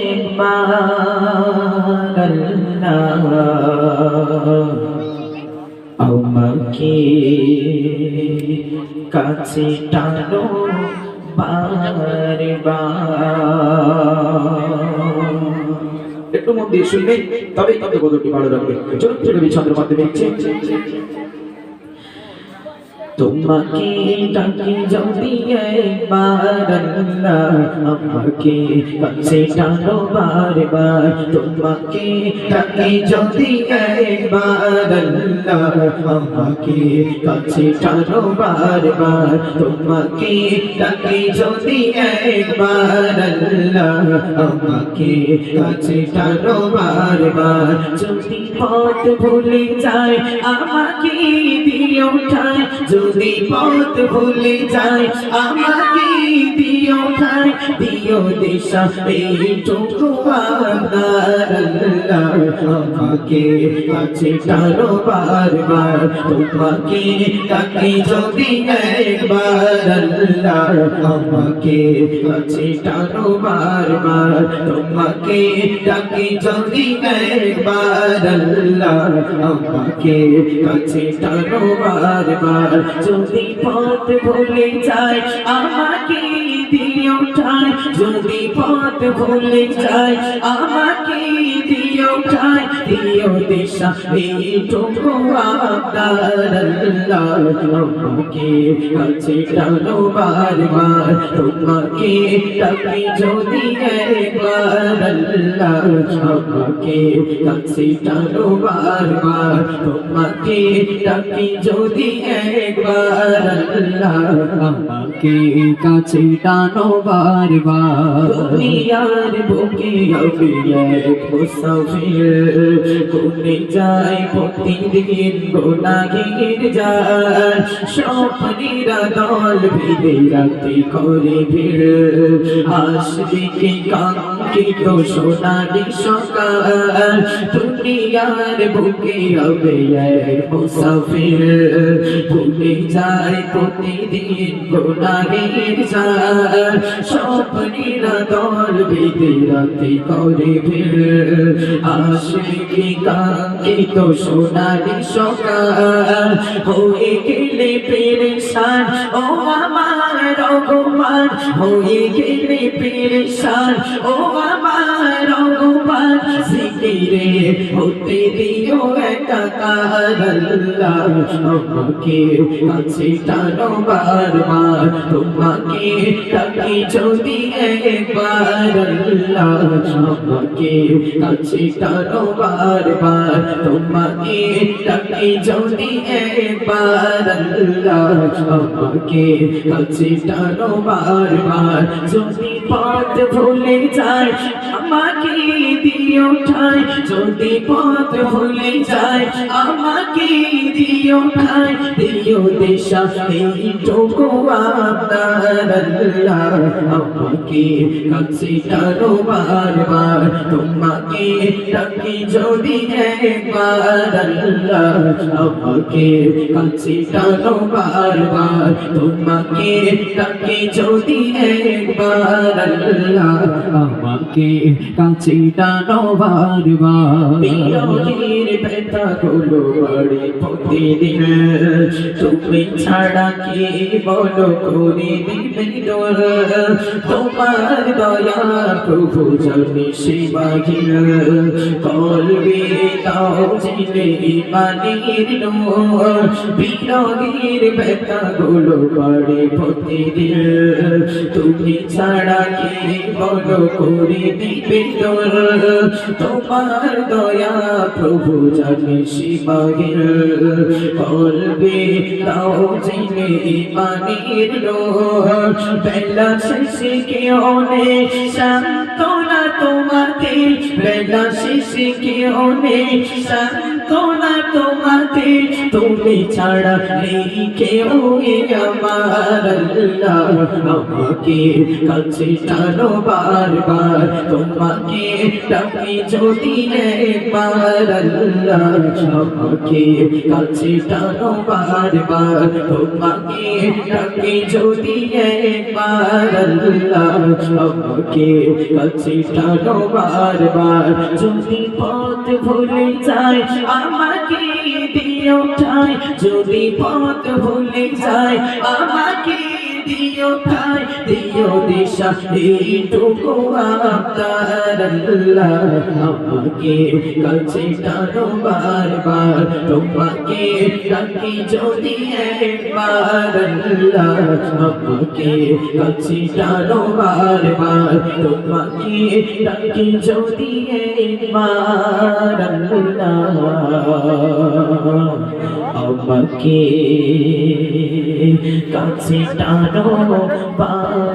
একবার আল্লাহ আমাকে কাছে টানো বারবার। একটু মন দিয়ে শুনবে তবেই কিন্তু গজলটি ভালো লাগবে। চলুন চলুন ছন্দের মাধ্যমে তোমাকে ডাকি যদি একবার আল্লাহ আমাকে কাছে টানো বারবার। তোমাকে ডাকি যদি একবার আল্লাহ আমাকে কাছে টানো বারবার। তোমাকে ডাকি যদি একবার আল্লাহ আমাকে কাছে টানো বারবার। যদি পথ ভুলে যায় আমাকে দিও ঠাই, যদি পথ ভুলে যায় আমাকে দিও ঠাই, দিও দিশা এইটুকু আবদার আল্লাহ আমাকে কাছে টানো বারবার। তোমাকে ডাকি যদি একবার আল্লাহ আমাকে কাছে টানো বারবার। তোমাকে ডাকি যদি একবার আল্লাহ আমাকে কাছে টানো বারবার। যদি পথ ভুলে যায় আমাকে দিও ঠাই, যদি পথ ভুলে যায় আমাকে দিও ঠাই, দিও দিশা এইটুকু আবদার আল্লাহ আমাকে কাছে টানো বারবার। তোমাকে ডাকি যদি একবার আল্লাহ আমাকে কাছে টানো বারবার। তোমাকে ডাকি যদি একবার আল্লাহ আমাকে কাছে টানো বারবার। দুনিয়ার বুকে আমি এক মুসাফির, কোনে যাই প্রতিদিন গুনাহের জাল। স্বপ্নেরা দল ভিড়ে রাতে করে ভিড়, আসবে কি কাঙ্ক্ষিত সোনালি সকাল। দুনিয়ার বুকে আমি এক মুসাফির, কোনে যাই প্রতিদিন গুনাহের জাল। স্বপ্নেরা দল ভিড়ে রাতে করে ভিড়, আসবে কি কাঙ্ক্ষিত সোনালি সকাল। হয়ে গেলে পেরেশান ও আমার রঘুমান, হয়ে গেলে পেরেশান ও আমার রঘুমান। জিকিরে হতে দিও একাকার আল্লাহ আমাকে কাছে টানো বারবার। তোমাকে ডাকি যদি একবার আল্লাহ আমাকে কাছে টানো বারবার। তোমাকে ডাকি যদি একবার আল্লাহ আমাকে কাছে টানো বারবার। যদি পথ ভুলে যায় আমাকে দিও ঠাই, যদি পথ ভুলে যায় আমাকে দিও ঠাই, দিও দিশা এইটুকু আবদার আল্লাহ আমাকে কাছে টানো বারবার। তোমাকে ডাকি যদি একবার আল্লাহ আমাকে কাছে টানো বারবার। তোমাকে ডাকি যদি একবার আল্লাহ আমাকে কাছে টানো বারবার। বিরহের ব্যথা গুলো বাড়ে প্রতিদিন, তুমি ছাড়া কে বলো করে দিবে দোর। তোমার দয়া প্রভু জানে সে বাহির, কলবে দাও জিলে ইমানের নূর। বিরহের ব্যথা গুলো বাড়ে প্রতিদিন, তুমি ছাড়া কে বলো করে দিবে দোর। তোমার দয়া প্রভু জানে সে বাহির, কলবে দাও জিলে ইমানের নূর। বেলা শেষে কেউ নেই সান্ত্বনা তোমাকে, বেলা শেষে কেউ নেই লাগতো না তোমাতে তুমি ছাড়া নেই কেউ আমার আল্লাহ আমাকে কাছে টানো বারবার তোমাকে ডাকি যদি একবার আল্লাহ আমাকে কাছে টানো বারবার তোমাকে ডাকি যদি একবার আল্লাহ আমাকে কাছে টানো বারবার যদি পথ ভুলে যায় আমাকে দিও ঠাই যদি পথ ভুলে যায় আমাকে দিও ঠাই দিও দিশা এইটুকু আপনার আল্লাহ আমাকে কাছে টানো বারবার তোমাকে ডাকি যদি একবার আল্লাহ আমাকে কাছে টানো বারবার তোমাকে ডাকি যদি একবার আল্লাহ আমাকে কাছে টানো বারবার